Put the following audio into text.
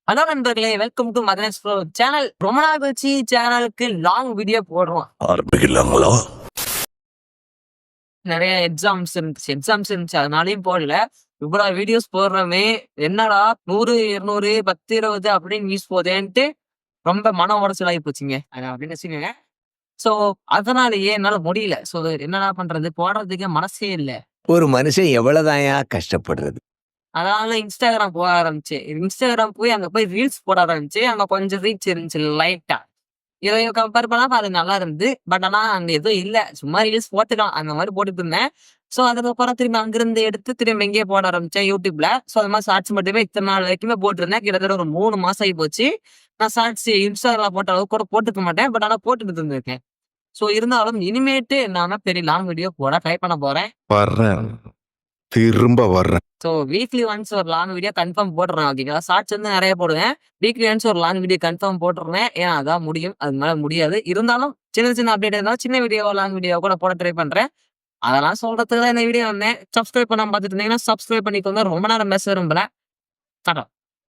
Hello நண்பர்களே, welcome to மதனஸ் bro channel. ரொம்ப நாள் கழிச்சு சேனலுக்கு லாங் வீடியோ போடுறோம். ஆரம்பிக்கலாங்களா? நிறைய எக்ஸாம்ஸ் இருந்துச்சு அதனாலயும் போடல. இவ்வளவு வீடியோஸ் போடுறோமே, என்னடா 100, 200, 10, 20 அப்படின்னு நியூஸ் போதேன்ட்டு ரொம்ப மன உடைச்சல் ஆகி போச்சுங்க. அப்படின்னு வச்சுக்கோங்க. ஸோ அதனாலயே என்னால முடியல. ஸோ என்னடா பண்றது, போடுறதுக்கு மனசே இல்ல. ஒரு மனுஷன் எவ்வளவுதான்யா கஷ்டப்படுறது? அதனால இன்ஸ்டாகிராம் போக ஆரம்பிச்சேன். இன்ஸ்டாகிராம் போய் அங்க போய் ரீல்ஸ் போட ஆரம்பிச்சு, அங்க கொஞ்சம் ரீச் இருந்துச்சு லைட்டா. இதை கம்பேர் பண்ணா அது நல்லா இருந்தது. பட் ஆனா அங்க எதுவும் இல்ல. சும்மா ரீல்ஸ் போட்டுக்கலாம். அந்த மாரி போட்டுட்டு இருந்தேன். ஸோ அதுக்கப்புறம் திரும்பி அங்கிருந்து எடுத்து திரும்பி இங்கேயே போட ஆரம்பிச்சேன் யூடியூப்ல. ஸோ அது மாதிரி ஷார்ட்ஸ் மட்டுமே இத்தனை நாள் வரைக்குமே போட்டிருந்தேன். கிட்டத்தட்ட ஒரு 3 மாசம் ஆகி போச்சு. நான் ஷார்ட்ஸ் இன்ஸ்டாகிராம் போட்ட அளவுக்கு கூட போட்டுக்க மாட்டேன். பட் ஆனா போட்டுட்டு இருந்திருக்கேன். ஸோ இருந்தாலும் இனிமேட்டு நான் பெரிய லாங் வீடியோ போட ட்ரை பண்ண போறேன். வர்றேன், திரும்ப வர்றேன். ஸோ வீக்லி ஒன்ஸ் ஒரு லாங் வீடியோ கன்ஃபார்ம் போட்டுறேன். ஓகேங்களா? ஷார்ட்ஸ் வந்து நிறைய போடுவேன். வீக்லி ஒன்ஸ் ஒரு லாங் வீடியோ கன்ஃபார்ம் போட்டுருவேன். ஏன்னா அதான் முடியும். அது மேல முடியாது. இருந்தாலும் சின்ன சின்ன அப்டேட் இருந்தாலும் சின்ன வீடியோ லாங் வீடியோ கூட போட ட்ரை பண்றேன். அதெல்லாம் சொல்றதுக்கு தான் இந்த வீடியோ வந்தேன். சப்ஸ்கிரைப் பண்ணாம பார்த்துட்டு இருந்தீங்கன்னா சப்ஸ்கிரைப் பண்ணிக்கோங்க. ரொம்ப நேரம் பேச விரும்பல. டாடா.